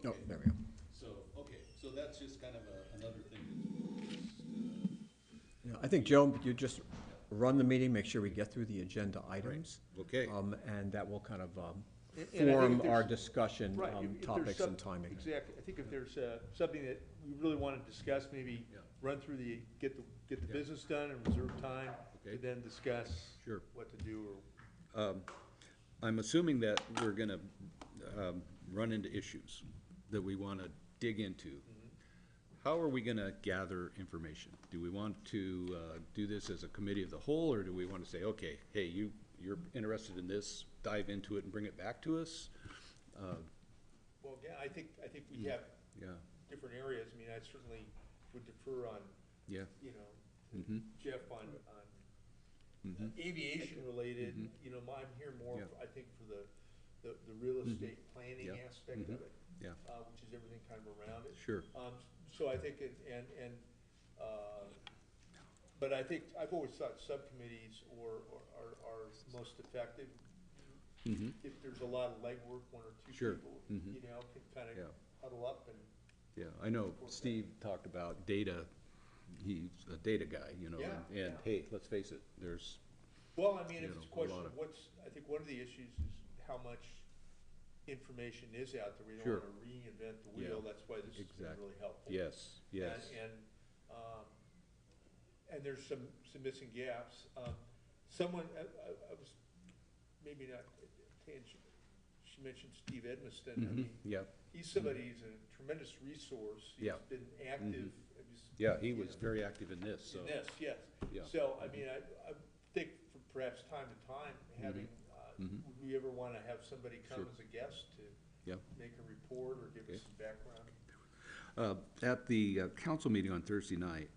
Oh, there we go. So, okay, so that's just kind of another thing Yeah, I think, Joe, you just run the meeting, make sure we get through the agenda items. Okay. And that will kind of And I think form if our there's- discussion, Right, if there's topics and timing. Exactly, I think if there's something that we really want to discuss, maybe Yeah. run through get the Yeah. business done and reserve time Okay. to then discuss Sure. what to do or. I'm assuming that we're gonna run into issues that we wanna dig into. How are we gonna gather information? Do we want to do this as a committee of the whole, or do we wanna say, okay, hey, you're interested in this, dive into it and bring it back to us? Well, again, I think we have Yeah, different areas. I mean, I certainly would defer on, yeah. you know, Mm-hmm. Jeff on Mm-hmm. aviation related. Mhm. You know, I'm here more, Yeah. I think, for the real estate planning Yeah. aspect of Mhm. it. Yeah. Which is everything kind of around it. Sure. So I think, but I think, I've always thought subcommittees are most effective. Mhm. If there's a lot of legwork, one or two Sure. people, Mhm. you know, can kind Yeah. of huddle up and. Yeah, I know Steve talked about data, he's a data guy, you know, Yeah, and yeah. hey, let's face it, there's, Well, I mean, You if know, it's a a question lot of of- I think one of the issues is how much information is out there. We don't Sure. wanna reinvent the Yeah. wheel, that's why this has been Exactly. really helpful. yes, yes. And there's some missing gaps. Someone, I was, maybe not, she mentioned Steve Edmiston. I Mhm. mean, Yeah, he's somebody, he's a tremendous resource. Yeah. He's been active. yeah, he you was know, very active in this, so. in this, yes. Yeah. So, I mean, I think for perhaps time to time, having, Mhm. would we ever wanna have somebody come Sure. as a guest to Yeah. make a report or give us Okay. some background? At the council meeting on Thursday night,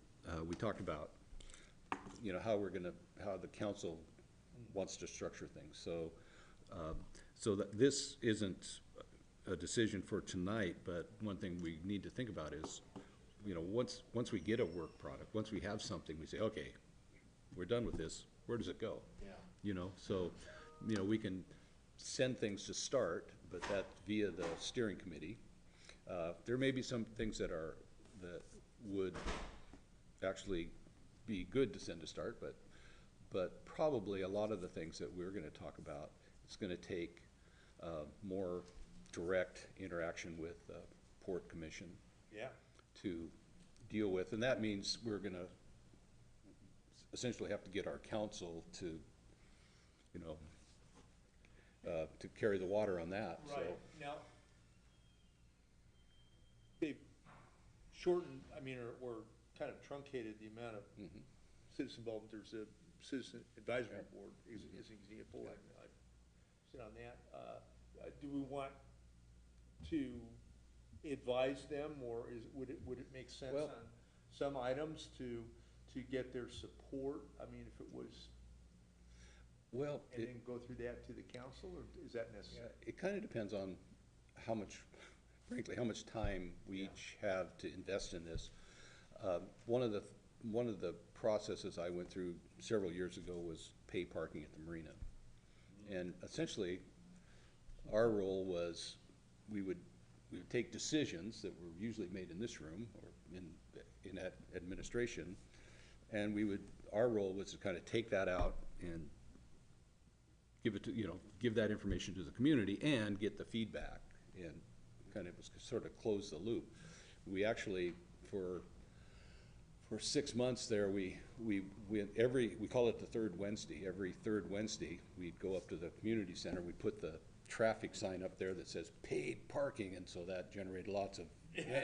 we talked about, you know, how the council wants to structure things. So that this isn't a decision for tonight, but one thing we need to think about is, you know, once we get a work product, once we have something, we say, okay, we're done with this, where does it go? Yeah. You know, so, you know, we can send things to start, but that's via the steering committee. There may be some things that would actually be good to send to start, but probably a lot of the things that we're gonna talk about, it's gonna take more direct interaction with the Port Commission Yeah. to deal with, and that means we're gonna essentially have to get our council to, you know, to carry the water on that, so. Right, now, they've shortened, I mean, or kind of truncated the amount of Mhm. citizen involvement. There's a citizen advisory Right. board is an example, and I sit on that. Do we want to advise them, or would it make sense Well- on some items to get their support? I mean, if it was, Well, and then go through that to the council, or is that necessary? it kinda depends on how much, frankly, how much time we Yeah. each have to invest in this. One of the processes I went through several years ago was pay parking at the marina. And essentially, our role was, we would take decisions that were usually made in this room or in that administration, and our role was to kind of take that out and give it to, you know, give that information to the community and get the feedback and kind of sort of close the loop. We actually, for 6 months there, we call it the third Wednesday. Every third Wednesday, we'd go up to the community center, we'd put the traffic sign up there that says paid parking, and so that generated lots of, Yeah.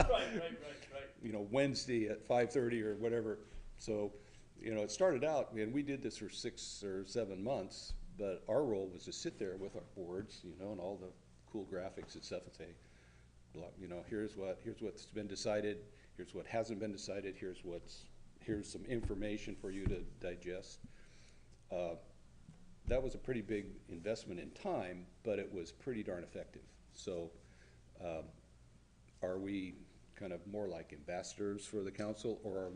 Right. you know, Wednesday at 5:30 or whatever. So, you know, it started out, and we did this for 6 or 7 months, but our role was to sit there with our boards, you know, and all the cool graphics and stuff and say, you know, here's what's been decided, here's what hasn't been decided, here's some information for you to digest. That was a pretty big investment in time, but it was pretty darn effective. So, are we kind of more like ambassadors for the council, or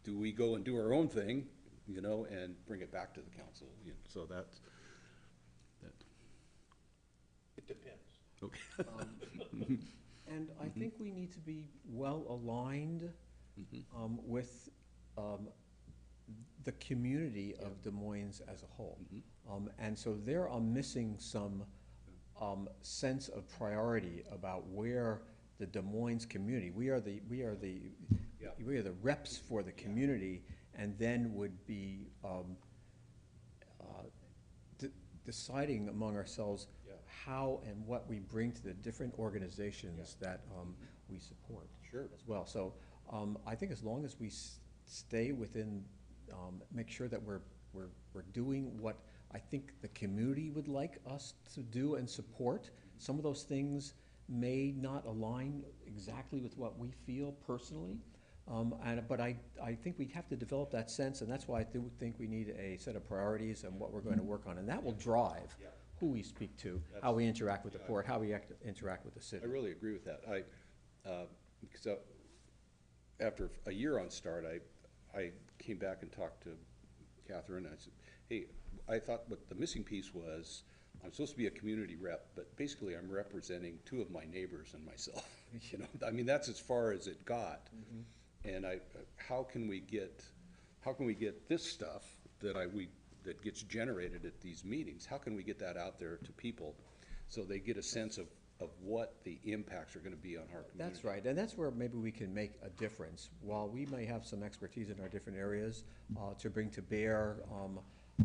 do we go and do our own thing, you know, and bring it back to the council? You know, so that. It depends. Okay. And I think we need to be well aligned with the community of Des Moines as a whole. And so there I'm missing some sense of priority about where the Des Moines community, we are the reps for the community, and then would be deciding among ourselves how and what we bring to the different organizations that we support as well. So I think as long as we stay within, make sure that we're doing what I think the community would like us to do and support. Some of those things may not align exactly with what we feel personally. But I think we have to develop that sense, and that's why I do think we need a set of priorities and what we're going to work on. And that will drive who we speak to, how we interact with the port, how we interact with the city. I really agree with that. Because after a year on START, I came back and talked to Catherine, and I said, hey, I thought what the missing piece was, I'm supposed to be a community rep, but basically I'm representing two of my neighbors and myself. You know, I mean, that's as far as it got. And how can we get this stuff that gets generated at these meetings? How can we get that out there to people so they get a sense of what the impacts are going to be on our community? That's right, and that's where maybe we can make a difference. While we may have some expertise in our different areas to bring to bear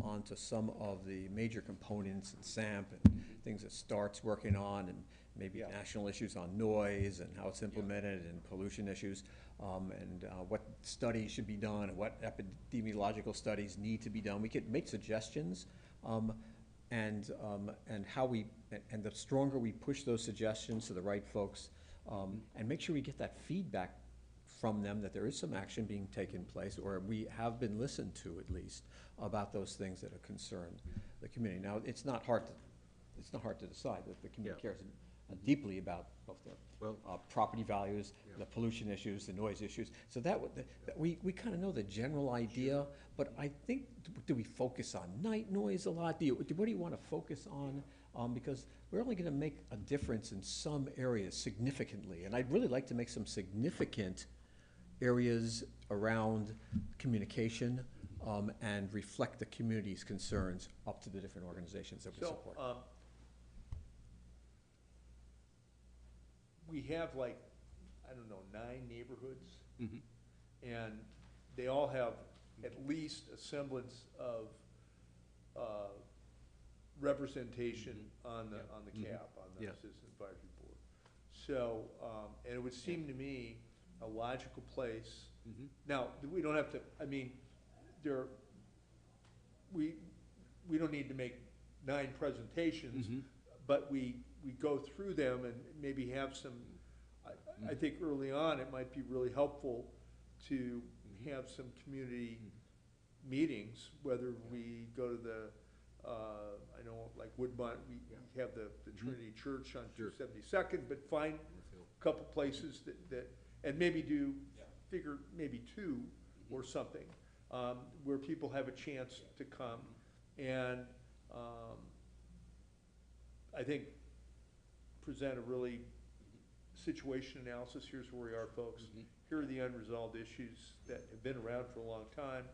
onto some of the major components in SAMP and things that START's working on, and maybe national issues on noise and how it's implemented, and pollution issues, and what studies should be done, and what epidemiological studies need to be done. We could make suggestions, and how we, and the stronger we push those suggestions to the right folks, and make sure we get that feedback from them that there is some action being taken place, or we have been listened to at least about those things that are concerned the community. Now, it's not hard to decide that the community cares deeply about both the property values, the pollution issues, the noise issues. So we kind of know the general idea, but I think, do we focus on night noise a lot? What do you want to focus on? Because we're only going to make a difference in some areas significantly, and I'd really like to make some significant areas around communication and reflect the community's concerns up to the different organizations that we support. We have like, I don't know, 9 neighborhoods, and they all have at least a semblance of representation on the CAP, on the Citizen Advisory Board. So, and it would seem to me a logical place. Now, we don't have to, I mean, we don't need to make 9 presentations, but we go through them and maybe have some, I think early on it might be really helpful to have some community meetings, whether we go to the, I know like Woodmont, we have the Trinity Church on 272nd, but find a couple places that and maybe figure maybe 2 or something, where people have a chance to come, and I think present a really situation analysis. Here's where we are, folks. Here are the unresolved issues that have been around for a long time.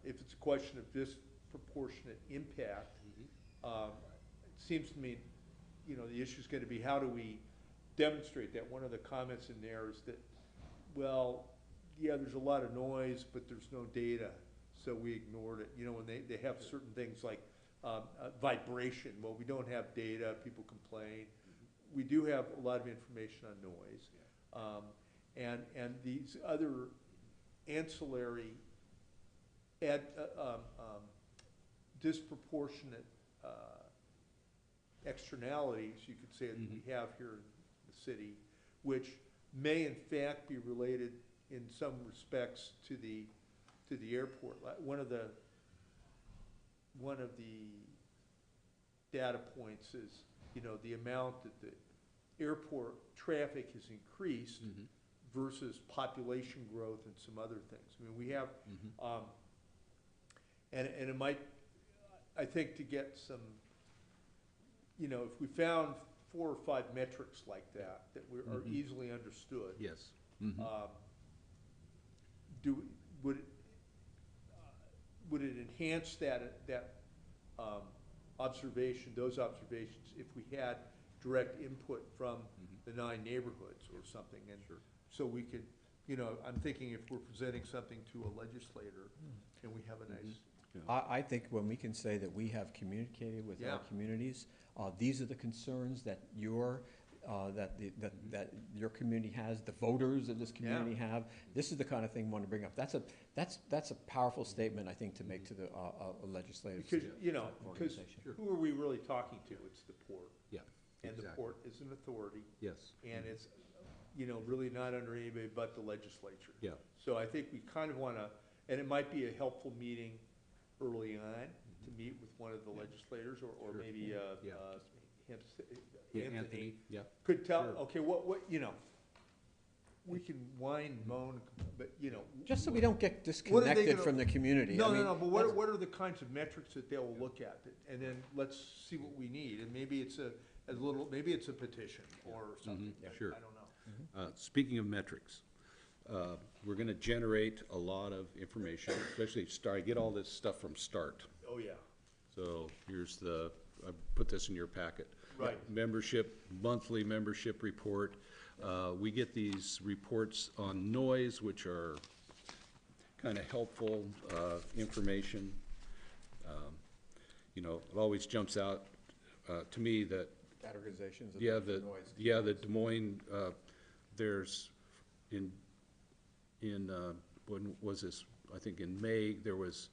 If it's a question of disproportionate impact, it seems to me, you know, the issue is going to be how do we demonstrate that. One of the comments in there is that, well, yeah, there's a lot of noise, but there's no data, so we ignored it. You know, when they have certain things like vibration, well, we don't have data, people complain. We do have a lot of information on noise. And these other ancillary disproportionate externalities, you could say, that we have here in the city, which may in fact be related in some respects to the airport. One of the data points is, you know, the amount that the airport traffic has increased versus population growth and some other things. I mean, we have, and it might, I think, to get some, you know, if we found 4 or 5 metrics like that, that are easily understood. Yes. Do, would it, would it enhance observation, those observations, if we had direct input from the 9 neighborhoods or something? And so we could, you know, I'm thinking if we're presenting something to a legislator and we have a nice. I think when we can say that we have communicated with our communities, these are the concerns that that your community has, the voters of this community have. This is the kind of thing we want to bring up. That's a powerful statement, I think, to make to the legislative Because, you know, because organization. who are we really talking to? It's the port. Yeah. And the Exactly. port is an authority. Yes. And it's, you know, really not under anybody but the legislature. Yeah. So I think we kind of want to, and it might be a helpful meeting early on to meet with one of the legislators, or maybe Anthony Yeah. could tell, Sure. okay, what, you know, we can whine, moan, but, you know. Just so we don't get disconnected gonna- from the community. No, I mean, no, but what are the kinds of metrics that they'll look at? And then let's see what we need, and maybe it's maybe it's a petition or something. Sure. I don't know. Speaking of metrics, we're gonna generate a lot of information, especially get all this stuff from START. Oh, yeah. So here's I put this in your packet. Right. Membership, monthly membership report. We get these reports on noise, which are kind of helpful information. You know, it always jumps out to me that, Categorizations of noise. the Des Moines, there's when was this? I think in May, there was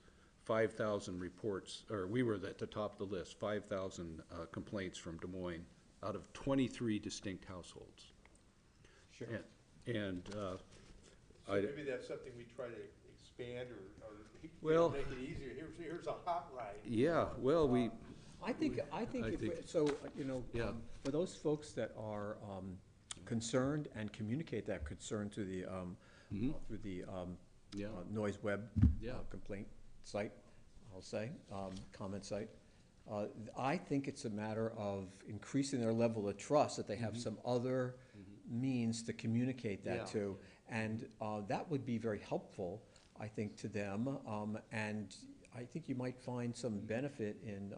5,000 reports, or we were at the top of the list, 5,000 complaints from Des Moines out of 23 distinct households. Sure. And So maybe that's something we try to expand or Well- make it easier. Here's a hot ride. yeah, well, I think you know, Yeah. for those folks that are concerned and communicate that concern to the, through the Yeah. noise web Yeah. complaint site, I'll say, comment site, I think it's a matter of increasing their level of trust, that they have some other means to communicate that Yeah. to. And that would be very helpful, I think, to them. And I think you might find some benefit in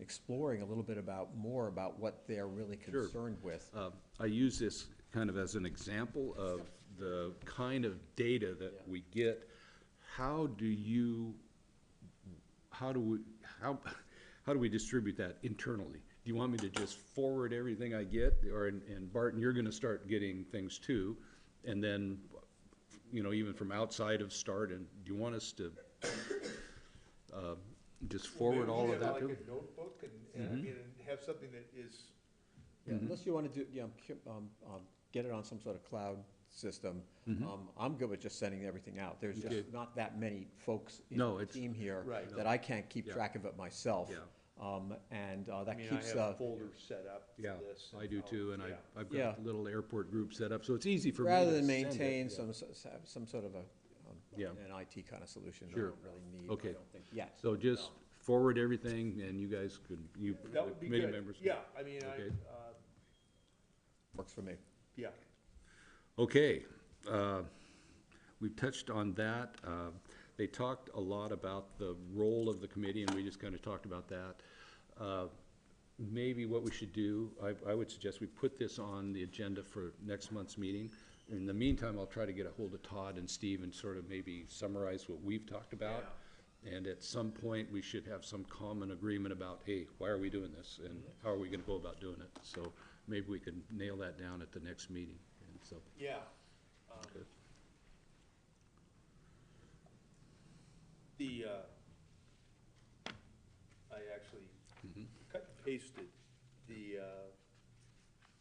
exploring a little bit more about what they're really Sure. concerned with. I use this kind of as an example of the kind of data that we get. How do we distribute that internally? Do you want me to just forward everything I get, and Barton, you're gonna start getting things too, and then, you know, even from outside of START, and do you want us to just forward all of that Maybe to we them? have like a notebook and I mean, and have something that is, Yeah, unless you want to do, get it on some sort of cloud system. I'm good with just sending everything out. There's Okay. just not that many folks in No, the it's- team here Right. that I can't keep Yeah. track of it myself. Yeah. And I that mean, I keeps, have folders set up for Yeah, this. I do too, and yeah. I've got Yeah. a little airport group set up, so it's easy for me to rather than send it. maintain Yeah. some sort of Yeah. an IT kind of solution, I Sure. don't really need, Okay. I don't think, yet. So just forward everything, and you guys could, That would be committee good. members. Yeah, I mean, Okay. Works for me. yeah. Okay, we've touched on that. They talked a lot about the role of the committee, and we just kind of talked about that. Maybe what we should do, I would suggest we put this on the agenda for next month's meeting. In the meantime, I'll try to get a hold of Todd and Steve and sort of maybe summarize what we've talked about. And at some point, we should have some common agreement about, hey, why are we doing this, and how are we gonna go about doing it? So maybe we could nail that down at the next meeting, and so. Yeah. Good. I actually cut and pasted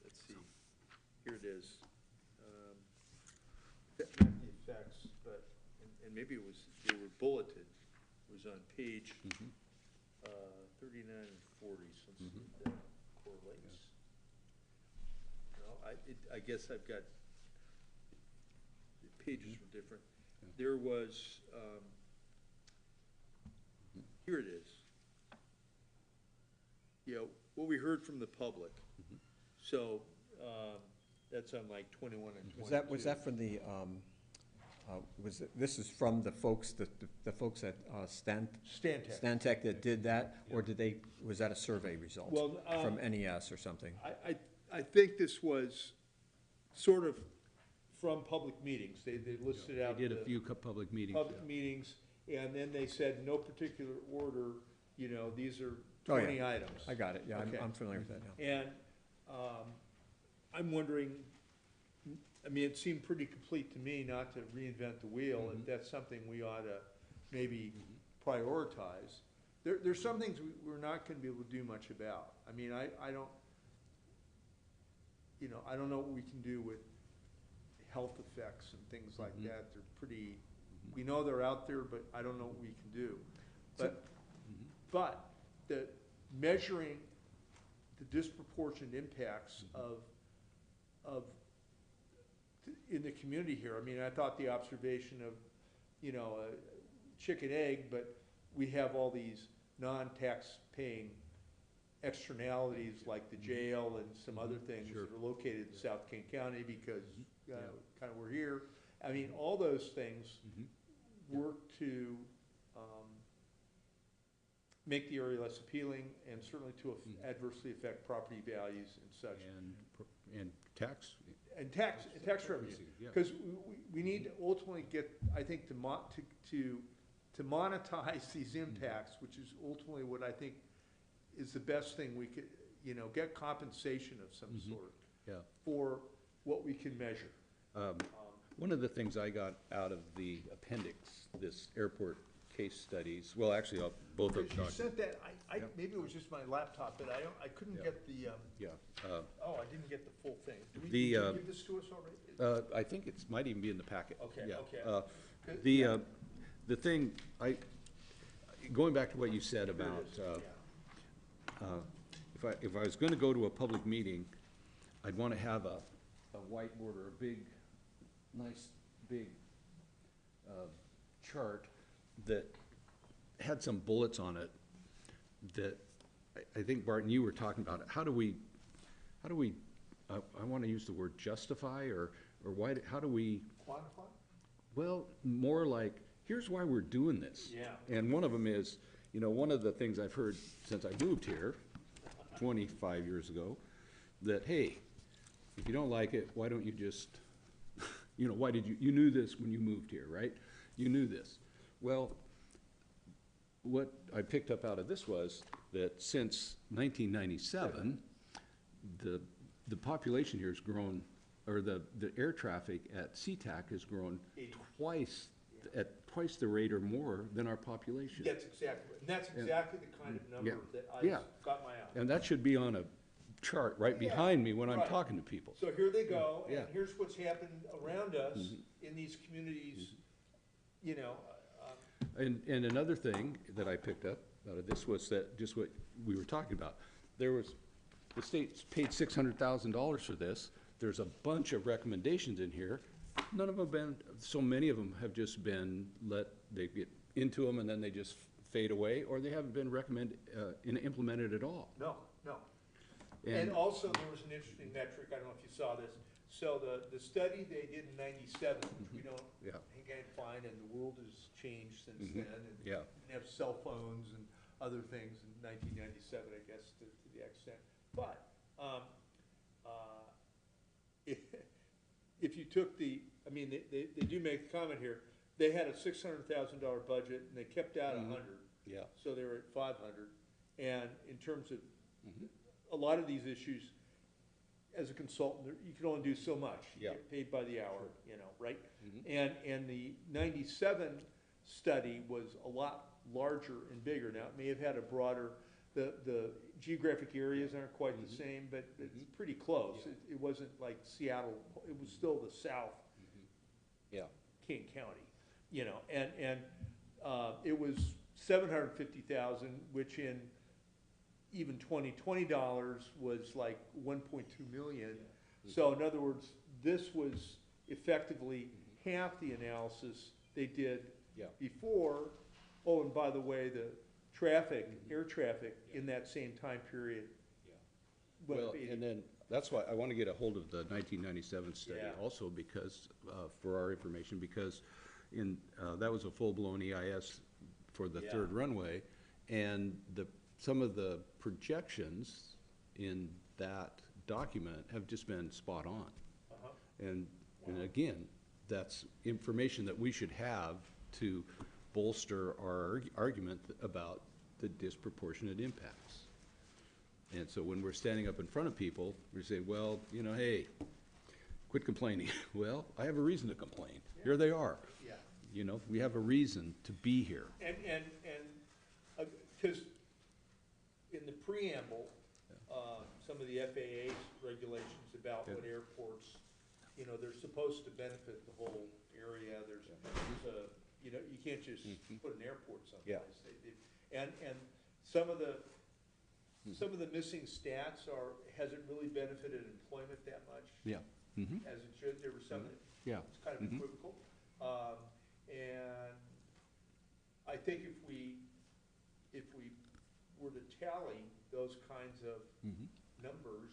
let's see, here it is. Not the effects, but, and maybe they were bulleted, it was on page 39 and 40, so let's see if that correlates. No, I guess I've got, the pages were different. There was, here it is. Yeah, what we heard from the public. So, that's on like 21 and 22. Was that from the, this is from the folks, the folks at Stantec. Stantec that did that? Or was that a survey result? Well, From NES or something? I think this was sort of from public meetings. They listed out. They did a the few public meetings. Public meetings, and then they said, no particular order, these are Oh, yeah. 20 items. I got it, yeah, Okay. I'm familiar with that now. And, I'm wondering, I mean, it seemed pretty complete to me not to reinvent the wheel, if that's something we ought to maybe prioritize. There's some things we're not gonna be able to do much about. I mean, I don't, I don't know what we can do with health effects and things like that. They're pretty, we know they're out there, but I don't know what we can do. But the measuring the disproportionate impacts in the community here. I mean, I thought the observation of, chicken egg, but we have all these non-tax paying externalities like the jail and some other things that are located in South King County because, kind of we're here. I mean, all those things work to, make the area less appealing and certainly to adversely affect property values and such. And tax. And tax revenue, because we need to ultimately get, I think, to monetize these impacts, which is ultimately what I think is the best thing we could, get compensation of some sort for what we can measure. One of the things I got out of the appendix, this airport case studies, well, actually, both of You sent that, maybe it was just my laptop, but I couldn't get the, I didn't get the full thing. Did you give this to us already? I think it might even be in the packet. Okay, Yeah. okay. The thing, going back to what you said Here about, it is, if I was gonna go to a public meeting, I'd wanna have a whiteboard or a nice big chart that had some bullets on it that, I think, Barton, you were talking about it. How do we, I wanna use the word justify, or why, how do we? Quantify? Well, more like, here's why we're doing this. Yeah. And one of them is, one of the things I've heard since I moved here 25 years ago, that, hey, if you don't like it, why don't you just, why did you knew this when you moved here, right? You knew this. Well, what I picked up out of this was that since 1997, the population here has grown, or the air traffic at Sea-Tac has grown at twice the rate or more than our population. That's exactly, and that's exactly the kind of number that I got my eye on. And that should be on a chart right behind me when I'm talking to people. So here they go, and Yeah. here's what's happened around us in these communities, And another thing that I picked up out of this was that, just what we were talking about, the state's paid $600,000 for this. There's a bunch of recommendations in here. None of them have been, so many of them have just been they get into them and then they just fade away, or they haven't been implemented at all. No. And also, there was an interesting metric, I don't know if you saw this. So the study they did in '97, which we don't can't find, and the world has changed since then, and we have cell phones and other things in 1997, I guess, to the extent. But if you took they do make a comment here. They had a $600,000 budget, and they kept out 100. Yeah. So they were at 500. And in terms of a lot of these issues, as a consultant, you can only do so much. You get paid by the hour, right? And the '97 study was a lot larger and bigger. Now, it may have had a broader, the geographic areas aren't quite the same, but it's pretty close. It wasn't like Seattle, it was still the South King County, and it was 750,000, which in even 2020 dollars was like 1.2 million. So in other words, this was effectively half the analysis they did before. Oh, and by the way, the traffic, air traffic in that same time period Well, and then, that's why I want to get a hold of the 1997 study Yeah. also because, for our information, because that was a full-blown EIS for the Yeah. third runway, and some of the projections in that document have just been spot on. Uh-huh. And again, that's information that we should have to bolster our argument about the disproportionate impacts. And so when we're standing up in front of people, we say, well, hey, quit complaining. Well, I have a reason to complain. Here they are. Yeah. We have a reason to be here. And, because in the preamble, some of the FAA's regulations about what airports, they're supposed to benefit the whole area, there's a, you can't just put an airport someplace. Yeah. And some of the missing stats has it really benefited employment that much? Yeah. As it should, there was some, Yeah. it's kind of equivocal. And I think if we were to tally those kinds of numbers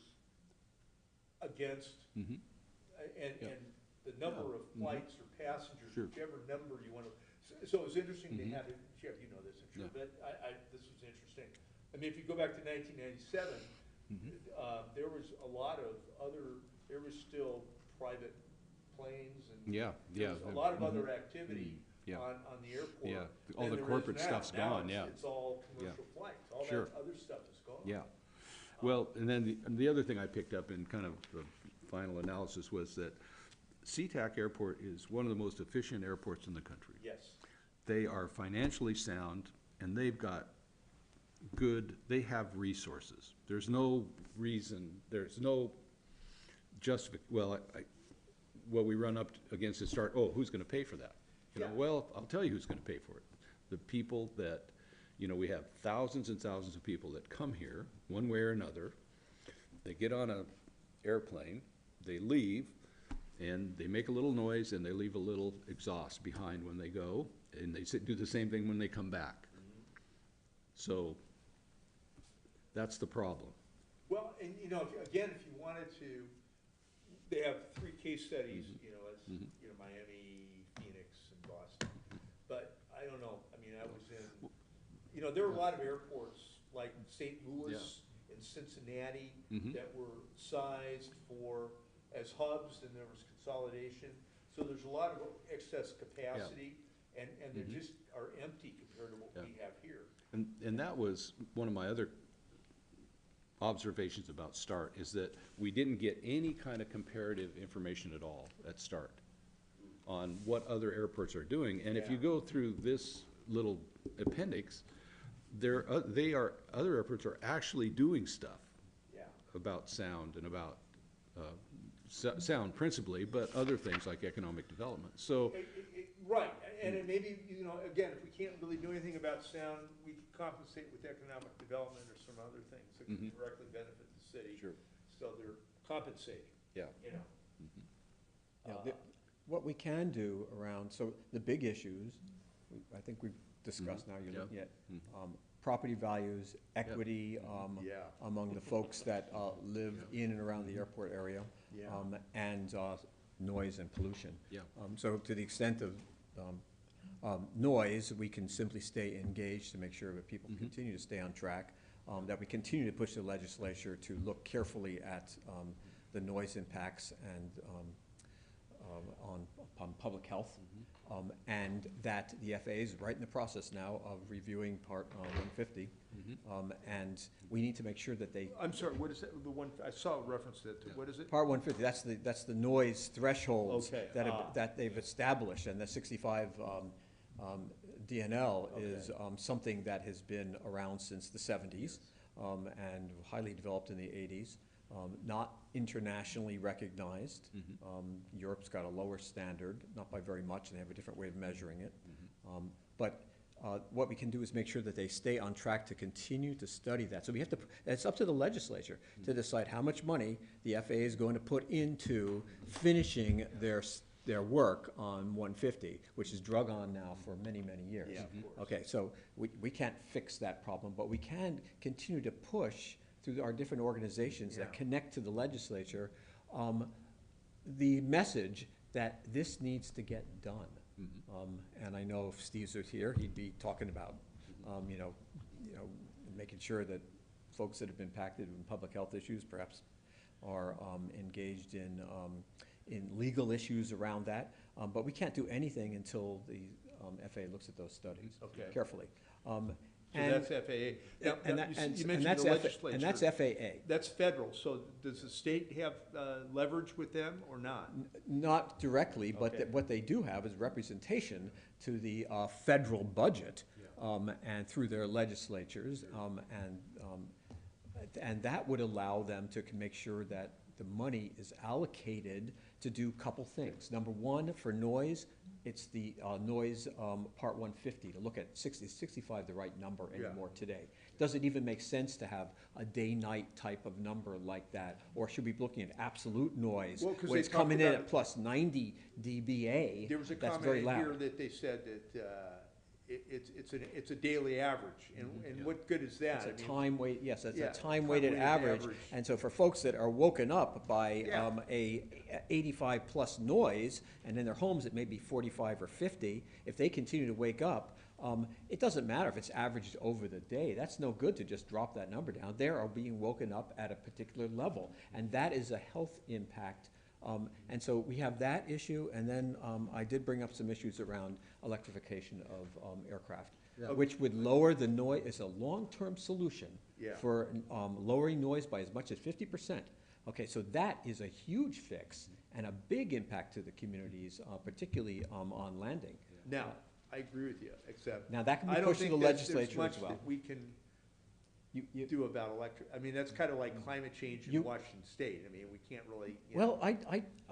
against, and the number of flights or passengers, Sure. whichever number you want to, so it's interesting to have it, Jeff, you know this, I'm sure, Yeah. but this was interesting. I mean, if you go back to 1997, there was a lot of there was still private planes and Yeah, there yeah. was a lot of other activity Yeah. on the airport. Yeah, all than the there is corporate now. stuff's Now gone, yeah. It's all commercial flights, all Sure. that other stuff is gone. Yeah. Well, and then the other thing I picked up in kind of the final analysis was that Sea-Tac Airport is one of the most efficient airports in the country. Yes, They are financially sound, and they have resources. There's no reason, there's no well, we run up against it, who's gonna pay for that? Yeah. Well, I'll tell you who's gonna pay for it. The people that, we have thousands and thousands of people that come here, one way or another. They get on a airplane, they leave, and they make a little noise, and they leave a little exhaust behind when they go, and they do the same thing when they come back. So, that's the problem. well, and again, if you wanted to, they have 3 case studies, Miami, Phoenix, and Boston. But I don't know, I mean, I was in, there were a lot of airports like St. Louis and Cincinnati that were sized as hubs, and there was consolidation. So there's a lot of excess capacity, and they just are empty compared to what we have here. And that was one of my other observations about START, is that we didn't get any kind of comparative information at all at START on what other airports are doing. And if you go through this little appendix, other airports are actually doing stuff about sound and about sound principally, but other things like economic development. So, Right, and it maybe, again, if we can't really do anything about sound, we can compensate with economic development or some other things that can directly benefit the city. Sure. So they're compensating, yeah. What we can do around, so the big issues, I think we've discussed now, you're looking at property values, equity among the folks that live in and around the airport area, and noise and pollution. Yeah. So to the extent of noise, we can simply stay engaged to make sure that people continue to stay on track, that we continue to push the legislature to look carefully at the noise impacts and on public health, and that the FAA is right in the process now of reviewing Part 150, and we need to make sure that they. I'm sorry, what is that, the one, I saw a reference to that, what is it? Part 150, that's the noise thresholds Okay. that they've established, and the 65 DNL is something that has been around since the 70s and highly developed in the 80s. Not internationally recognized. Europe's got a lower standard, not by very much, and they have a different way of measuring it. But what we can do is make sure that they stay on track to continue to study that. So we have to, it's up to the legislature to decide how much money the FAA is going to put into finishing their work on 150, which is drug on now for many, many years. Yeah, of course. Okay, so we can't fix that problem, but we can continue to push through our different organizations that Yeah. connect to the legislature, the message that this needs to get done. And I know if Steve's was here, he'd be talking about, you know, making sure that folks that have been impacted in public health issues perhaps are engaged in legal issues around that. But we can't do anything until the FAA looks at those studies Okay. carefully. So that's FAA. Now, and you mentioned the legislature. And that's FAA. That's federal, so does the state have leverage with them or not? Not directly, but Okay. what they do have is representation to the federal budget, and through their legislatures, and that would allow them to make sure that the money is allocated to do a couple things. Number one, for noise, it's the noise Part 150, to look at 65 the right number anymore today. Does it even make sense to have a day-night type of number like that? Or should we be looking at absolute noise, Well, 'cause when they it's coming talked in about at plus 90 dBA, There was a that's very comment in here loud. that they said that it's a daily average, and what good is that? It's a I mean, time-weighted, yes, it's yeah, a time-weighted time-weighted average. average. And so for folks that are woken up by Yeah. a 85-plus noise, and in their homes it may be 45 or 50, if they continue to wake up, it doesn't matter if it's averaged over the day. That's no good to just drop that number down. They are being woken up at a particular level, and that is a health impact. And so we have that issue, and then I did bring up some issues around electrification of aircraft, which would lower the noise. It's a long-term solution Yeah. for lowering noise by as much as 50%. Okay, so that is a huge fix and a big impact to the communities, particularly on landing. Now, I agree with you, except. Now, that can be I don't pushed to think the there's legislature as much well. that we can You- do about electric, I mean, that's kind of like climate change in You- Washington State, I mean, we can't really, you know.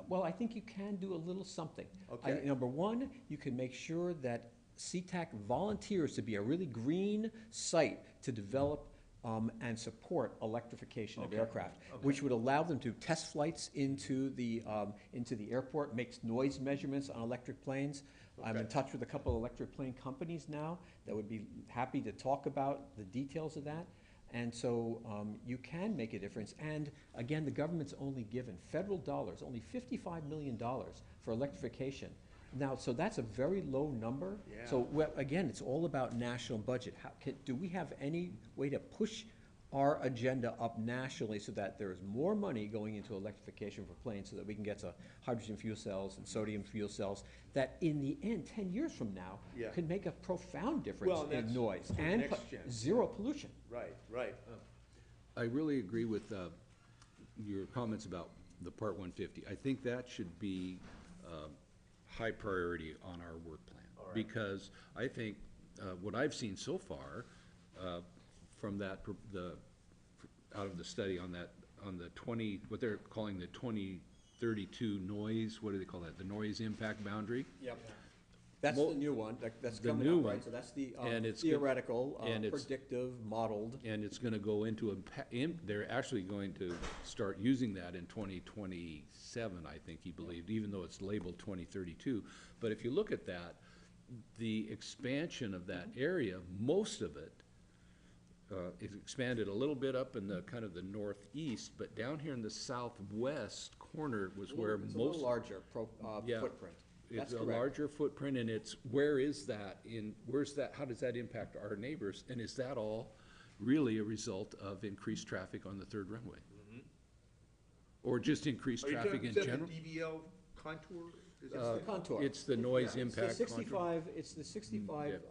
Well, I think you can do a little something. Okay. Number one, you can make sure that Sea-Tac volunteers to be a really green site to develop and support electrification of Okay. aircraft, Okay. which would allow them to test flights into the airport, makes noise measurements on electric planes. I'm in Okay. touch with a couple of electric plane companies now that would be happy to talk about the details of that. And so you can make a difference. And again, the government's only given federal dollars, only $55 million for electrification. Now, so that's a very low number. Yeah. So again, it's all about national budget. Do we have any way to push our agenda up nationally so that there is more money going into electrification for planes so that we can get to hydrogen fuel cells and sodium fuel cells that in the end, 10 years from now, Yeah. could make a profound Well, difference and in that's noise for the and next gen. zero pollution. Right. I really agree with your comments about the Part 150. I think that should be high priority on our work plan. All right. Because I think what I've seen so far from that, out of the study on the 20, what they're calling the 2032 noise, what do they call that? The noise impact boundary? Yep. That's the new one, that's The coming new up, one. right? So that's the And it's theoretical, and it's- predictive, modeled. And it's gonna go into they're actually going to start using that in 2027, I think he believed, even though it's labeled 2032. But if you look at that, the expansion of that area, most of it, is expanded a little bit up in the kind of the northeast, but down here in the southwest corner was where It's a little most. larger Yeah. footprint. It's That's a correct. larger footprint, and how does that impact our neighbors? And is that all really a result of increased traffic on the third runway? Or just increased Are you traffic talking, in is that general? the DBL contour? Is that It's the the- contour. It's the noise Yeah. It's the impact contour. 65, it's the 65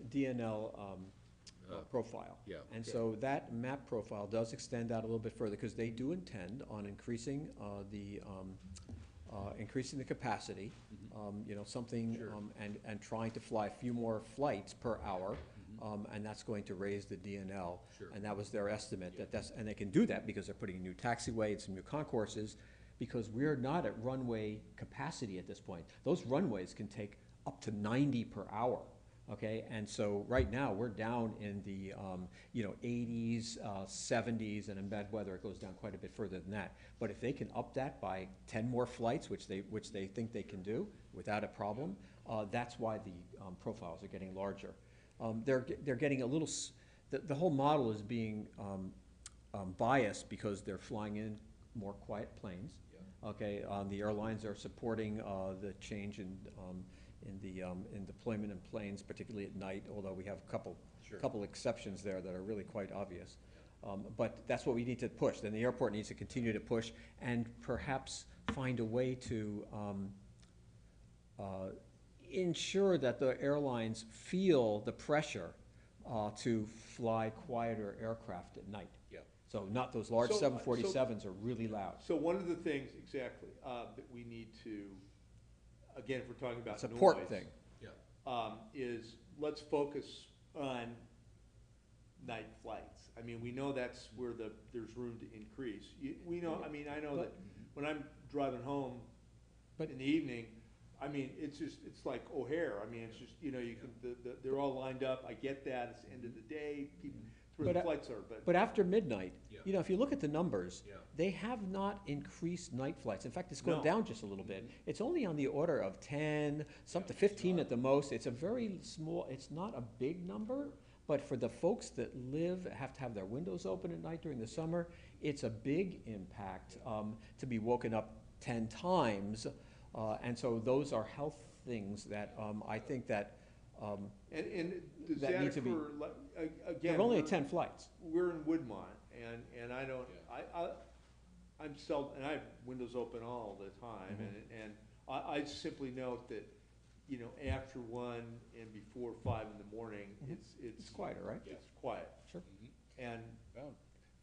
DNL profile. Yeah. And so that map profile does extend out a little bit further, because they do intend on increasing the capacity, something, and trying to fly a few more flights per hour, and that's going to raise the DNL. Sure. And that was their estimate, and they can do that because they're putting a new taxiway and some new concourses, because we're not at runway capacity at this point. Those runways can take up to 90 per hour. Okay, and so right now, we're down in the, 80s, 70s, and in bad weather, it goes down quite a bit further than that. But if they can up that by 10 more flights, which they think they can do without a problem, that's why the profiles are getting larger. They're getting a little, the whole model is being bias because they're flying in more quiet planes. Okay, the airlines are supporting the change in deployment in planes, particularly at night, although we have a couple exceptions there that are really quite obvious. But that's what we need to push. Then the airport needs to continue to push and perhaps find a way to ensure that the airlines feel the pressure to fly quieter aircraft at night. Yeah. So not those large So, 747s are really loud. So one of the things, exactly, that we need to, again, if we're talking about It's a noise. port thing. Is let's focus on night flights. I mean, we know that's where there's room to increase. We know, I mean, I know that when I'm driving home But- in the evening, I mean, it's like O'Hare. I mean, it's just, you know, you can, they're all lined up. I get that. It's the end of the day. People, it's where the But, flights are, But after midnight, Yeah. you know, if you look at the numbers, Yeah. they have not increased night flights. In fact, it's gone No. down just a little bit. It's only on the order of 10, some to 15 at the most. It's a very small, it's not a big number, but for the folks that have to have their windows open at night during the summer, it's a big impact to be woken up 10 times. And so those are health things that I think that and does that that need to be- occur, like, again? there are only we're- 10 flights. We're in Woodmont, and I don't, I'm seldom, and I have windows open all the time, and I simply note that, you know, after 1 and before 5 in the morning, It's quieter, right? It's quiet, Sure. and, Around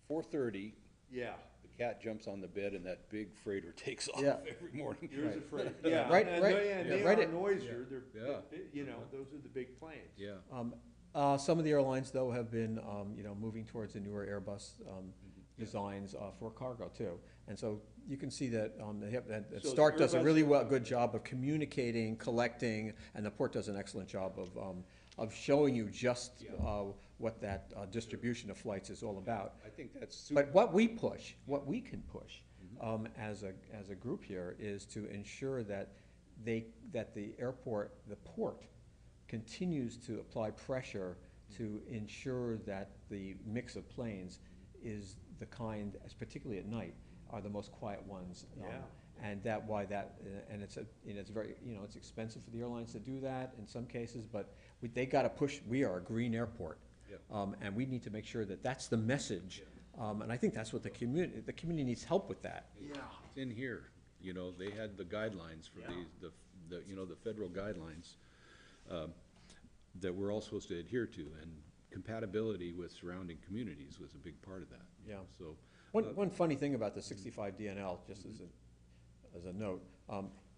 4:30, yeah, the cat jumps on the bed and that big freighter takes off Yeah. every morning. there's a Right. freight, yeah. Right, and right, they- And yeah, they right are at- noisier, Yeah. you know, those are the big planes. Yeah. Some of the airlines, though, have been, you know, moving towards the newer Airbus designs for cargo, too. And so you can see that that So Stark does a Airbus- really good job of communicating, collecting, and the port does an excellent job of showing you just what that distribution of flights is all about. I think that's super. But what we can push as a group here is to ensure that the port continues to apply pressure to ensure that the mix of planes is the kind, as particularly at night, are the most quiet ones. Yeah. And it's very, you know, it's expensive for the airlines to do that in some cases, but they gotta push, we are a green airport. Yeah. And we need to make sure that that's the message. And I think that's what the community needs help with that. Yeah. It's in here, you know, they had the guidelines for Yeah. the federal guidelines that we're all supposed to adhere to, and compatibility with surrounding communities was a big part of that. Yeah. So, One funny thing about the 65 DNL, just as a note,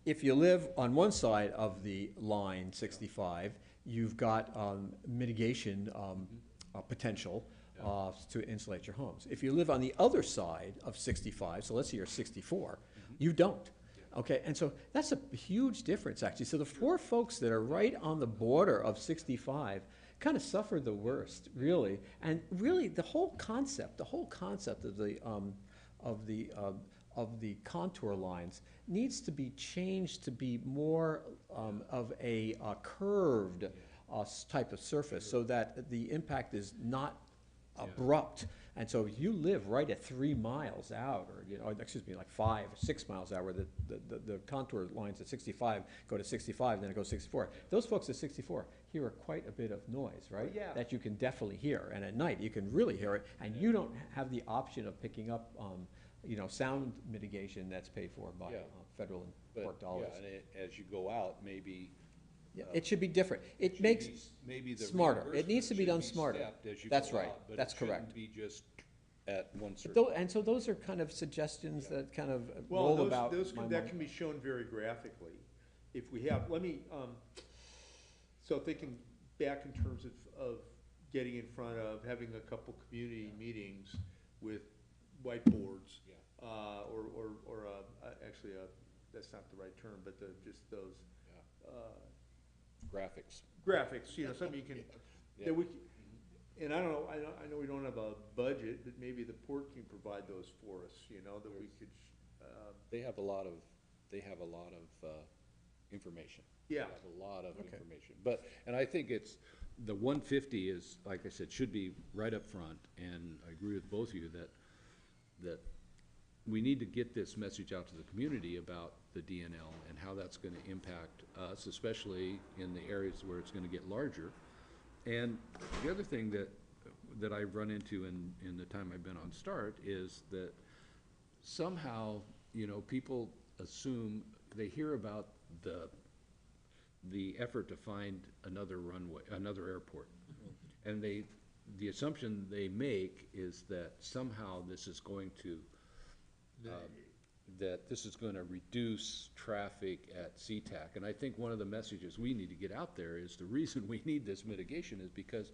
if you live on one side of the line 65, you've got mitigation potential to insulate your homes. If you live on the other side of 65, so let's say you're 64, you don't. Okay, and so that's a huge difference, actually. So the poor folks that are right on the border of 65 kind of suffer the worst, really. And really, the whole concept of the contour lines needs to be changed to be more of a curved type of surface, so that the impact is not abrupt. And so if you live right at 3 miles out, or, you know, excuse me, like 5 or 6 miles out, where the contour lines at 65 go to 65, then it goes 64. Those folks at 64 hear quite a bit of noise, right? Yeah. That you can definitely hear, and at night you can really hear it, and you don't have the option of picking up, you know, sound mitigation that's paid for by Yeah. Federal and but, port dollars. yeah, and as you go out, maybe. Yeah, it should be different. It should makes be maybe the smarter. It needs to be reimbursement done should smarter. stepped as you That's go right. out, but That's it shouldn't correct. be just at one circle. And so those are kind of suggestions that kind of Well, roll those, about my that mind. can be shown very graphically. If we have, let me, so thinking back in terms of getting in front of, having a couple community meetings with whiteboards. Yeah. Actually, that's not the right term, but just those, Graphics. graphics, you know, something you can, Yeah. that we, and I don't know, I know we don't have a budget, but maybe the port can provide those for us, you know, that we could, They have a lot of information. yeah. They have a lot of Okay. information. But, and I think it's, the 150 is, like I said, should be right up front, and I agree with both of you that that we need to get this message out to the community about the DNL and how that's gonna impact us, especially in the areas where it's gonna get larger. And the other thing that I've run into in the time I've been on START is that somehow, you know, people assume, they hear about the effort to find another runway, another airport. And the assumption they make is that somehow this is going to, that this is gonna reduce traffic at Sea-Tac. And I think one of the messages we need to get out there is the reason we need this mitigation is because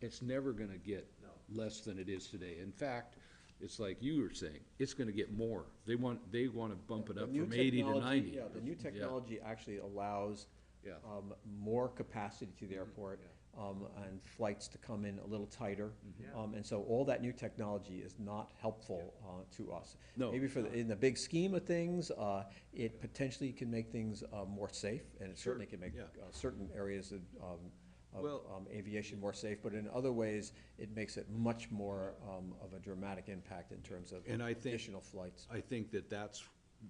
it's never gonna get less than it is today. In fact, it's like you were saying, it's gonna get more. They wanna bump it up The new from 80 to technology- 90. Yeah, the new technology actually allows Yeah. more capacity to the airport, and flights to come in a little tighter. And so all that new technology is not helpful to us. No. Maybe in the big scheme of things, it potentially can make things more safe, and it certainly can make yeah. certain areas of Well- aviation more safe, but in other ways, it makes it much more of a dramatic impact in terms of And I think- additional flights. I think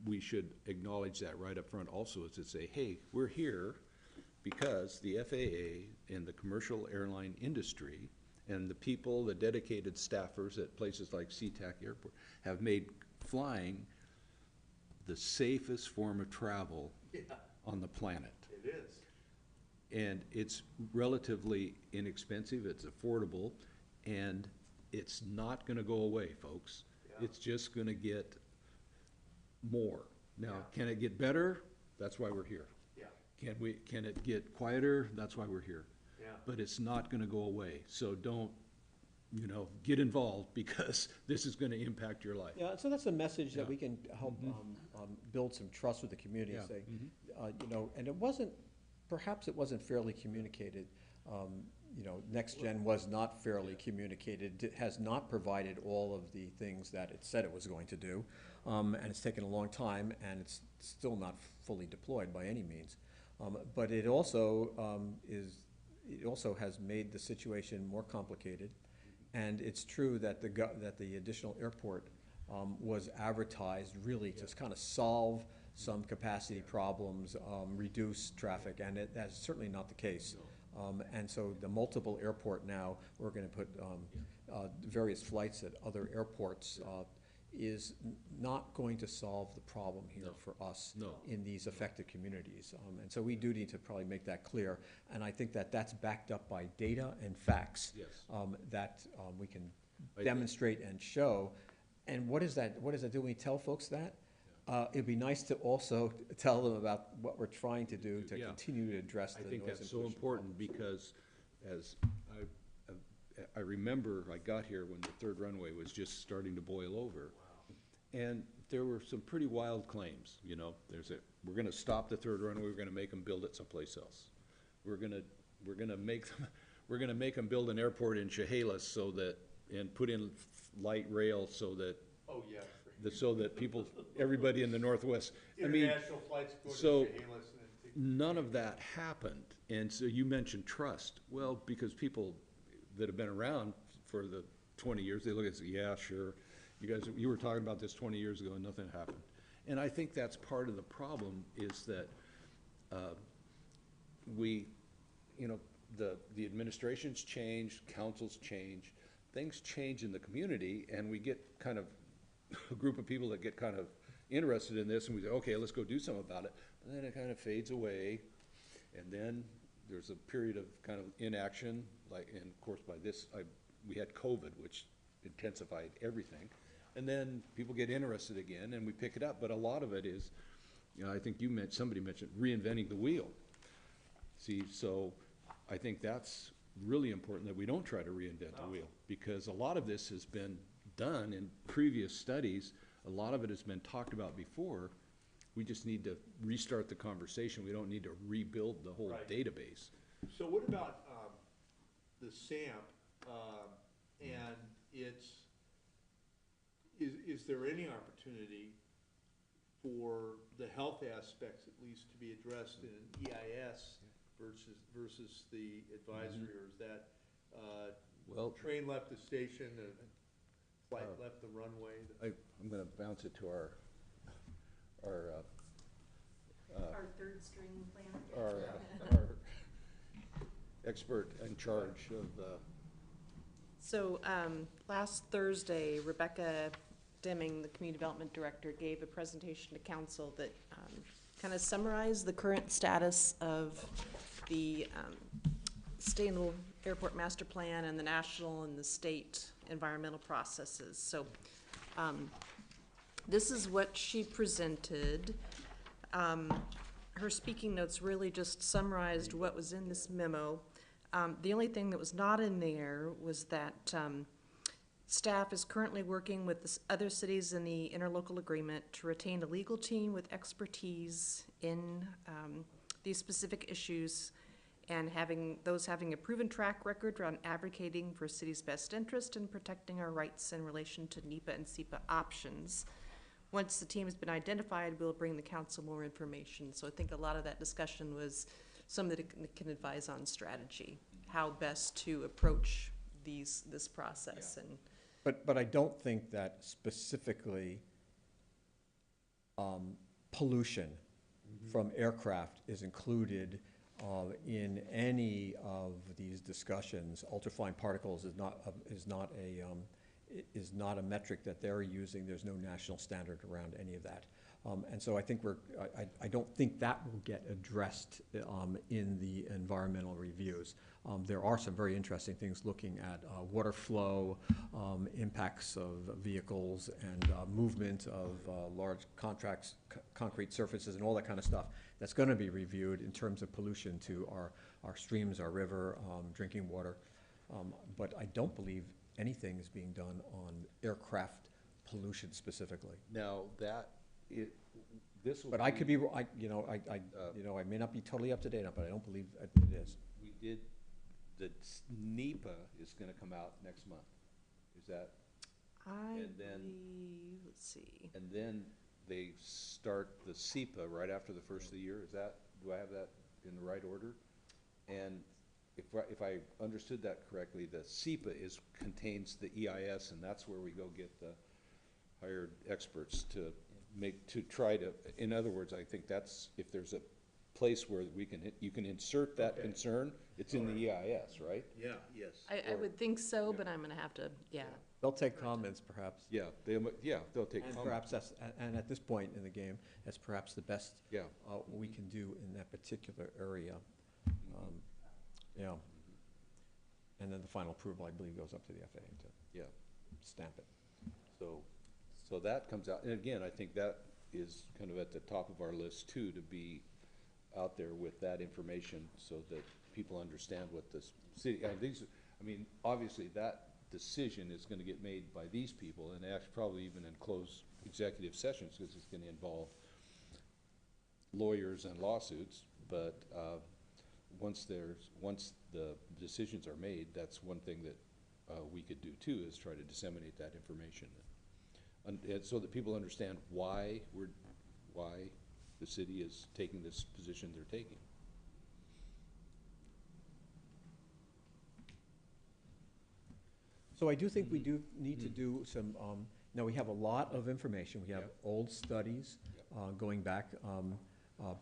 we should acknowledge that right up front also, is to say, hey, we're here because the FAA and the commercial airline industry and the people, the dedicated staffers at places like Sea-Tac Airport have made flying the safest form of travel on the planet. It is. And it's relatively inexpensive, it's affordable, and it's not gonna go away, folks. Yeah. It's just gonna get more. Now, Yeah. can it get better? That's why we're here. Yeah, Can it get quieter? That's why we're here. yeah. But it's not gonna go away, so don't, get involved, because this is gonna impact your life. Yeah, so that's a message that Yeah. we can help build some trust with the community, Yeah. say, and perhaps it wasn't fairly communicated. Next Gen was not fairly communicated, has not provided all of the things that it said it was going to do. And it's taken a long time, and it's still not fully deployed by any means. But it also has made the situation more complicated. And it's true that the additional airport was advertised really to kind of solve some capacity problems, reduce traffic, and that's certainly not the case. And so the multiple airport now, we're gonna put various flights at other airports, is not going to solve the problem here for us No. in these affected communities. And so we do need to probably make that clear, and I think that that's backed up by data and facts. Yes. That we can I think- demonstrate and show. And what does that do when we tell folks that? It'd be nice to also tell them about what we're trying to do to Yeah. continue to address I the think noise that's and so pollution important, problems. because as I remember I got here when the third runway was just starting to boil over. And there were some pretty wild claims, we're gonna stop the third runway, we're gonna make them build it someplace else. We're gonna make them build an airport in Chehalis and put in light rail so that Oh, yeah. people, everybody in the Northwest, International flights go to so- Chehalis and then take. none of that happened. And so you mentioned trust. Well, because people that have been around for the 20 years, they look and say, yeah, sure. You were talking about this 20 years ago and nothing happened. And I think that's part of the problem, is that the administration's changed, councils change, things change in the community, and we get kind of a group of people that get kind of interested in this, and we say, okay, let's go do something about it. And then it kind of fades away, and then there's a period of kind of inaction, and of course we had COVID, which intensified everything. And then people get interested again, and we pick it up, but a lot of it is, I think somebody mentioned reinventing the wheel. See, so I think that's really important, that we don't try to reinvent the wheel, because a lot of this has been done in previous studies. A lot of it has been talked about before. We just need to restart the conversation. We don't need to rebuild the whole Right. database. So what about, the SAMP, and is there any opportunity for the health aspects at least to be addressed in an EIS versus the advisory, or is that, Well, train left the station and flight left the runway. I'm gonna bounce it to our Our third string plan. our expert in charge of the. So, last Thursday, Rebecca Deming, the Community Development Director, gave a presentation to council that kind of summarized the current status of the Sustainable Airport Master Plan and the national and the state environmental processes. So, this is what she presented. Her speaking notes really just summarized what was in this memo. The only thing that was not in there was that staff is currently working with the other cities in the interlocal agreement to retain a legal team with expertise in these specific issues, and having a proven track record around advocating for city's best interest and protecting our rights in relation to NEPA and SEPA options. Once the team has been identified, we'll bring the council more information. So I think a lot of that discussion was somebody that can advise on strategy, how best to approach this process. And But I don't think that specifically pollution from aircraft is included in any of these discussions. Ultrafine particles is not a metric that they're using. There's no national standard around any of that. And so I think I don't think that will get addressed in the environmental reviews. There are some very interesting things looking at water flow, impacts of vehicles, and movement of large concrete surfaces, and all that kind of stuff that's going to be reviewed in terms of pollution to our streams, our river, drinking water. But I don't believe anything is being done on aircraft pollution specifically. Now, this will But I could be, I may not be totally up to date on it, but I don't believe it is. We did, the NEPA is gonna come out next month. Is that, I And then- believe, let's see. and then they start the SEPA right after the first of the year? Do I have that in the right order? And if I understood that correctly, the SEPA contains the EIS, and that's where we go get the hired experts to try to, in other words, I think that's, if there's a place where you can insert that concern, it's in the EIS, right? Yeah, yes. I would think so, but I'm gonna have to, They'll take comments, perhaps. Yeah, they'll take And comments. perhaps and at this point in the game, that's perhaps the best Yeah. we can do in that particular area. Yeah. And then the final approval, I believe, goes up to the FAA to Yeah, stamp it. so that comes out, and again, I think that is kind of at the top of our list too, to be out there with that information so that people understand what this city, obviously that decision is gonna get made by these people, and actually probably even in closed executive sessions, because it's gonna involve lawyers and lawsuits, but, once the decisions are made, that's one thing that we could do too, is try to disseminate that information. And so that people understand why the city is taking this position they're taking. So I do think we do need to do some, now we have a lot of information. We have Yep. old studies Yep. going back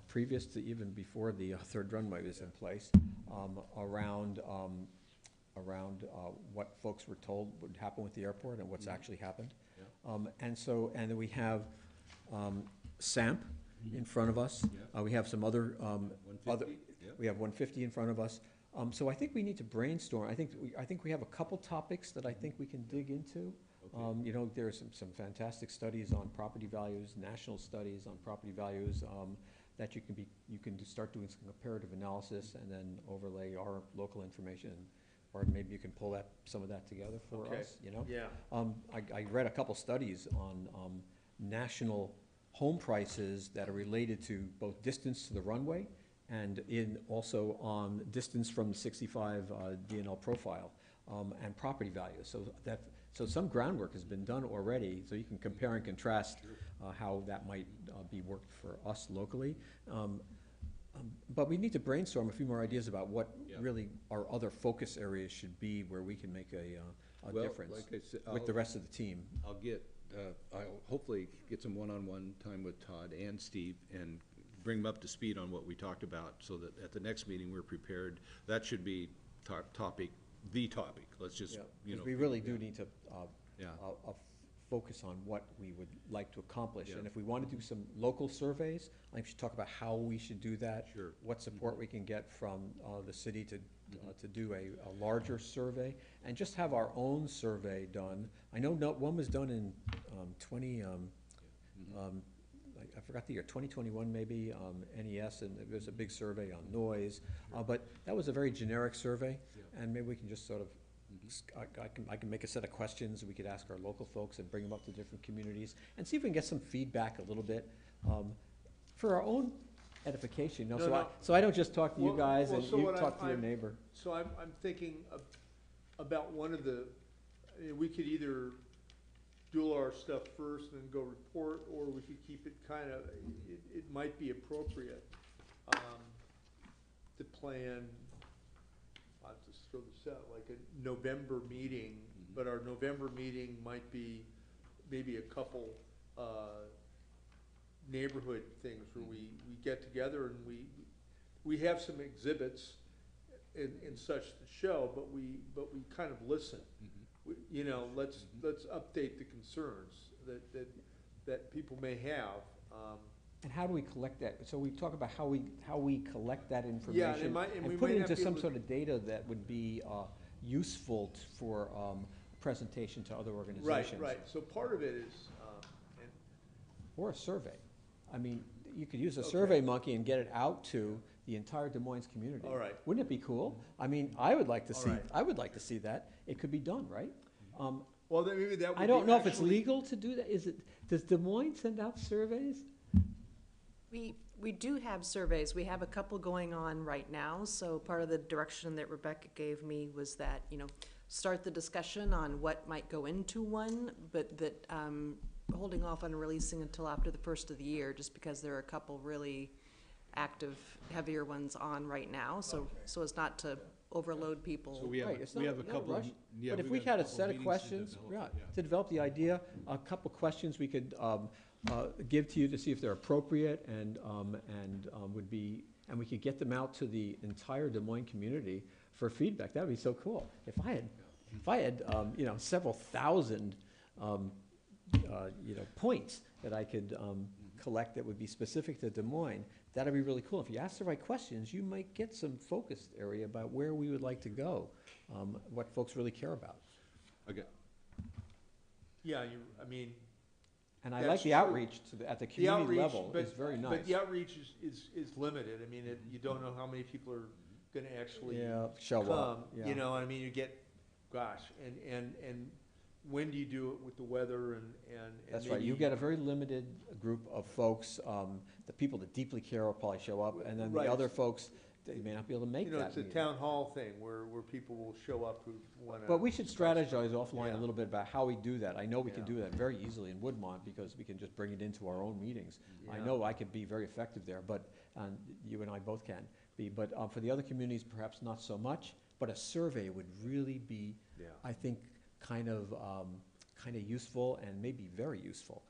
previous to even before the third runway was in place, around what folks were told would happen with the airport and what's actually happened. Yeah. And then we have SAMP in front of us. Yeah. We have some other, 150? Yep. we have 150 in front of us. So I think we need to brainstorm. I think we have a couple topics that I think we can dig into. Okay. There are some fantastic studies on property values, national studies on property values, that you can start doing some comparative analysis and then overlay our local information, or maybe you can pull some of that together for Okay. us, Yeah. I read a couple studies on national home prices that are related to both distance to the runway and also on distance from the 65 DNL profile, and property value. So some groundwork has been done already, so you can compare and contrast how that might be worked for us locally. But we need to brainstorm a few more ideas about what Yeah. really our other focus areas should be, where we can make Well, difference like I said, with the rest of the team. I'll hopefully get some one-on-one time with Todd and Steve and bring them up to speed on what we talked about, so that at the next meeting, we're prepared. That should be the topic. Let's just, Yeah, 'cause we really do need to Yeah. focus on what we would like to accomplish. Yeah. And if we want to do some local surveys, I think we should talk about how we should do that. Sure. What support we can get from the city to do a larger survey, and just have our own survey done. I know one was done in 20, I forgot the year, 2021 maybe, NES, and it was a big survey on noise. But that was a very generic survey, and maybe we can just sort of, I can make a set of questions, we could ask our local folks and bring them up to different communities, and see if we can get some feedback a little bit, for our own edification, you know, so I don't just talk to you Well, guys and so you what talk to your neighbor. So I'm thinking about one of the, we could either do our stuff first and then go report, or we could keep it kind of, it might be appropriate to plan, I'll just throw this out, like a November meeting, but our November meeting might be maybe a couple neighborhood things where we get together and we have some exhibits and such to show, but we kind of listen. You know, let's update the concerns that people may have. And how do we collect that? So we talk about how we collect that information and we and put might it not into be some able to- sort of data that would be useful for presentation to other organizations. Right, so part of it is, and Or a survey. I mean, you could use a Okay. Survey Monkey and get it out to the entire Des Moines community. All right. Wouldn't it be cool? I mean, I would like to All see, right. I would like to see that. It could be done, right? well, then maybe that would be I don't know if it's actually- legal to do that. Does Des Moines send out surveys? We do have surveys. We have a couple going on right now, so part of the direction that Rebecca gave me was that, start the discussion on what might go into one, but that, holding off on releasing until after the first of the year, just because there are a couple really active, heavier ones on right now, so as not to overload people. So we Right, it's have a not a couple of, rush. yeah. But if we we've got had a couple set of meetings to questions, develop it, to develop the idea, a couple questions we could give to you to see if they're appropriate and would be, and we could get them out to the entire Des Moines community for feedback. That'd be so cool. If I had several thousand points that I could collect that would be specific to Des Moines, that'd be really cool. If you ask the right questions, you might get some focused area about where we would like to go, what folks really care about. Okay. Yeah, And I That's like the true. outreach at the the community outreach, level but, is very nice. but the outreach is limited. I mean, you don't know how many people are gonna actually Yeah, show come, up, yeah. you get, gosh, and when do you do it with the weather and That's right, you maybe- get a very limited group of folks, the people that deeply care will probably show up, and then the Right. other folks, they may not be able to make that It's a meeting. town hall thing where people will show up who wanna. But we should strategize offline Yeah. a little bit about how we do that. I know we can Yeah. do that very easily in Woodmont, because we can just bring it into our own meetings. I Yeah. know I could be very effective there, but, you and I both can be, but for the other communities, perhaps not so much. But a survey would really be, Yeah. I think, kind of useful and maybe very useful.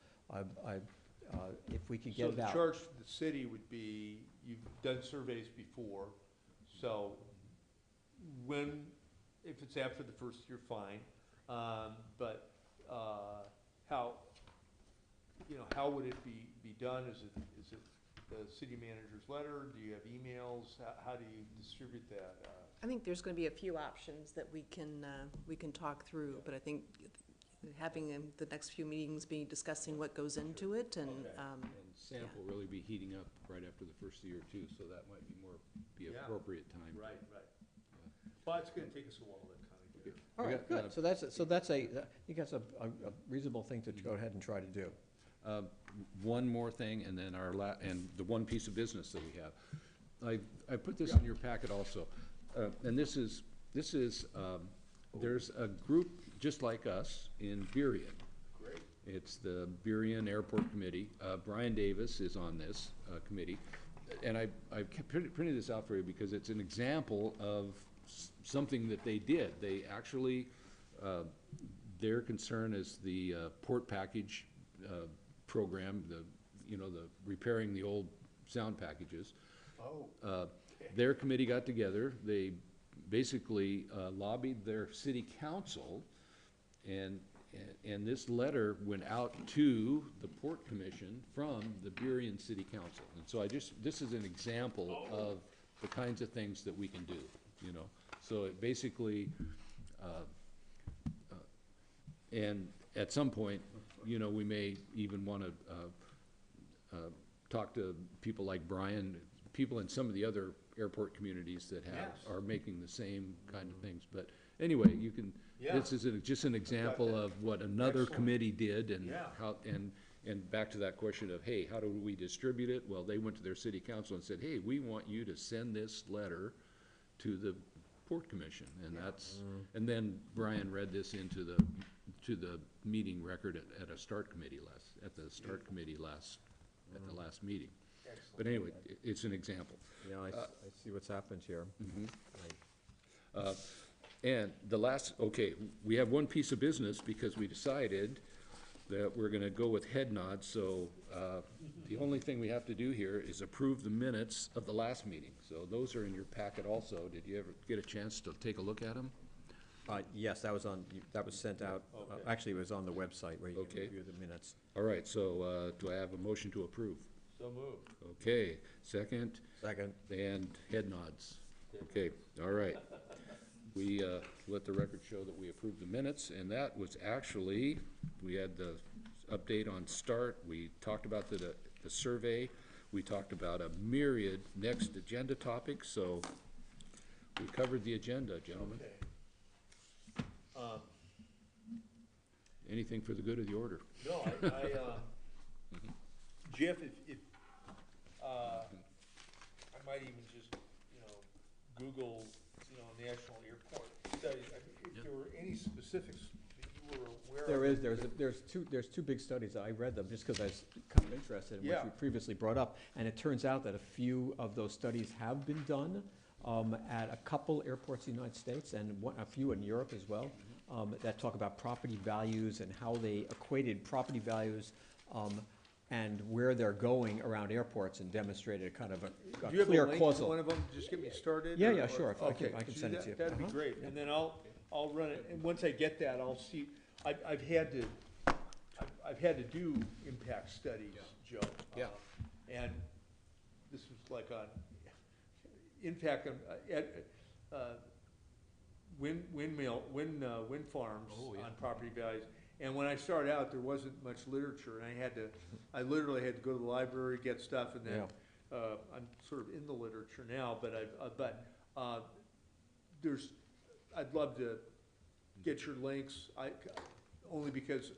If we could So get it the out. charge to the city would be, you've done surveys before, so if it's after the first, you're fine. But how would it be done? Is it the city manager's letter? Do you have emails? How do you distribute that? I think there's gonna be a few options that we can talk through, but I think having the next few meetings be discussing what goes into it and, Okay. And SAMP will really be heating up right after the first of the year too, so that might be Yeah. appropriate time. Right. Well, it's gonna take us a while to kind of get. All I right, got, good. So that's I think that's a reasonable thing to go ahead and try to do. One more thing, and then and the one piece of business that we have. I put this in your packet also, and this is, there's a group just like us in Burien. Great. It's the Burien Airport Committee. Brian Davis is on this committee. And I printed this out for you because it's an example of something that they did. They actually Their concern is the port package program, the repairing the old sound packages. Oh. Their committee got together, they basically lobbied their city council, and this letter went out to the Port Commission from the Burien City Council. And so this is an example of the kinds of things that we can do, So it basically, and at some point, we may even want to talk to people like Brian, people in some of the other airport communities that are making the same kind of things. But anyway, you can, this is just an example of what another Excellent. committee did and Yeah. how, and back to that question of, hey, how do we distribute it? Well, they went to their city council and said, hey, we want you to send this letter to the Port Commission. And and then Brian read this into the meeting record at a start committee at the last meeting. Excellent. But anyway, it's an example. Yeah, I see what's happened here. And we have one piece of business because we decided that we're gonna go with head nods, so, the only thing we have to do here is approve the minutes of the last meeting. So those are in your packet also. Did you ever get a chance to take a look at them? Yes, that was sent out, actually, it was on the website where you can Okay. review the minutes. All right, so, do I have a motion to approve? So moved. Okay, second, Second. and head nods. Okay, all right. We, let the record show that we approved the minutes, and that was actually, we had the update on START, we talked about the survey, we talked about a myriad next agenda topics, so we covered the agenda, gentlemen. Okay. Anything for the good of the order? No, Jeff, if, I might even just, Google, national airport studies. If there were any specifics that you were aware of. There's two big studies. I read them just because I was kind of interested in what you previously brought up. And it turns out that a few of those studies have been done at a couple airports in the United States and a few in Europe as well, that talk about property values and how they equated property values and where they're going around airports and demonstrated kind of a Do you have a clear link to causal. one of them? Just get me started? Yeah, sure. If I Okay, can could send it to you. That'd be Uh-huh. great. And then I'll run it, and once I get that, I'll see, I've had to do impact studies, Joe. Yeah. And this was like on impact on, wind farms on property values. And when I started out, there wasn't much literature, and I literally had to go to the library, get stuff, and then, I'm sort of in the literature now, but I'd love to get your links, only because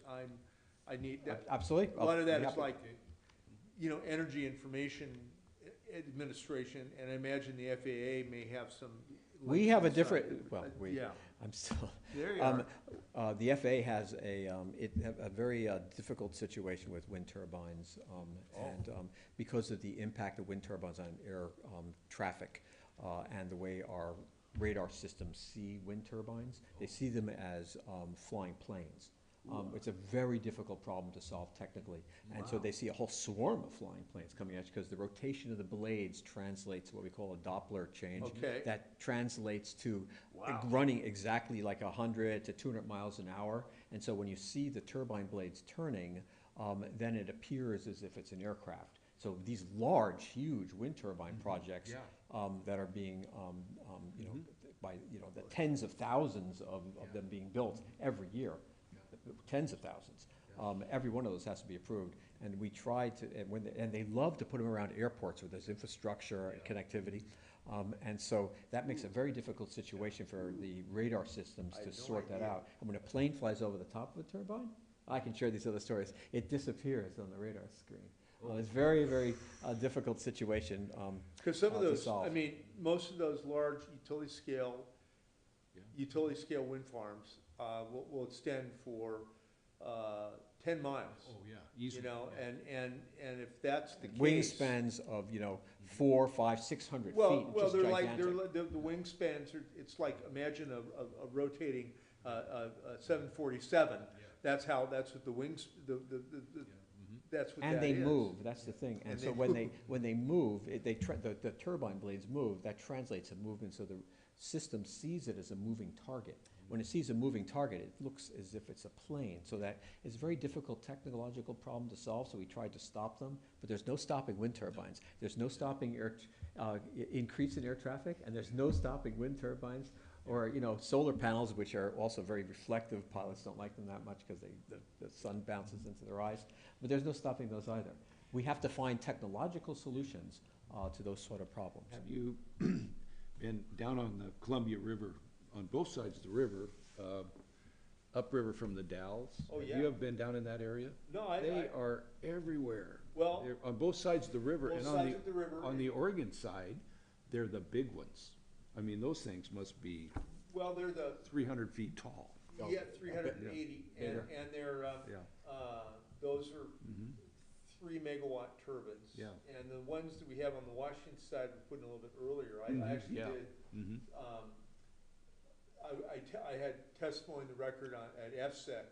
I need that. Absolutely. A lot of that I'll is be like, Energy Information Administration, and I imagine the FAA may have some. We have a links inside. different, well, Yeah, I'm still, there you are. the FAA has a very difficult situation with wind turbines, and because of the impact of wind turbines on air traffic, and the way our radar systems see wind turbines, they see them as flying planes. It's a very difficult problem to solve technically, and so they see a whole swarm of flying planes coming at you because the rotation of the blades translates to what we call a Doppler change. Okay. That translates to Wow. running exactly like 100 to 200 miles an hour, and so when you see the turbine blades turning, then it appears as if it's an aircraft. So these large, huge wind turbine projects that are being, by the tens of thousands of them being built every year. Tens of thousands. Every one of those has to be approved, and we try to, and they love to put them around airports where there's infrastructure and connectivity, and so that makes a very difficult situation for the radar systems to sort that out. And when a plane flies over the top of a turbine, I can share these other stories, it disappears on the radar screen. It's very, very difficult situation Because some of to those, solve. most of those large utility scale wind farms will extend for 10 miles. Oh, yeah, easily. And if that's the case. Wingspans of 400, 500, 600 feet, Well, just they're like, gigantic. the wingspans are, it's like, imagine a rotating 747. That's what the wings, that's what that is. And they move, that's the thing. And And so they when they move, the turbine blades move, that translates to movement, so the system sees it as a moving target. When it sees a moving target, it looks as if it's a plane, so that it's a very difficult technological problem to solve, so we tried to stop them, but there's no stopping wind turbines. There's no stopping increase in air traffic, and there's no stopping wind turbines, or, solar panels, which are also very reflective. Pilots don't like them that much because the sun bounces into their eyes, but there's no stopping those either. We have to find technological solutions to those sort of problems. Have you been down on the Columbia River, on both sides of the river, upriver from the Dalles? Oh, yeah. Have you ever been down in that area? No, They are everywhere. Well, They're on both sides of the river. both And sides of the river. on the Oregon side, they're the big ones. I mean, those things must be Well, they're the, 300 feet tall. yeah, 380, and they're, Yeah. those are Mhm. 3 megawatt turbines. Yeah. And the ones that we have on the Washington side, we put in a little bit earlier. I Mhm, actually yeah. did, Mhm. I had testimony in the record at FSEC,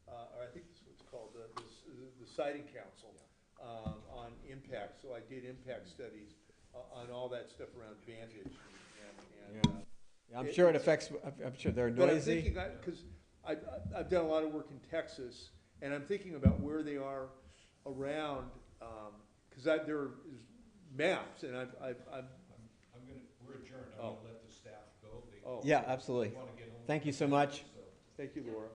or I think this is what's called, the Siting Council, on impact. So I did impact studies on all that stuff around Vantage and Yeah, I'm sure it affects, I'm sure they're But I'm noisy. thinking, because I've done a lot of work in Texas, and I'm thinking about where they are around, because there is maps, and I'm, We're adjourned. I'm gonna let the staff go. oh. Yeah, absolutely. Thank you so much. Thank you, Laura.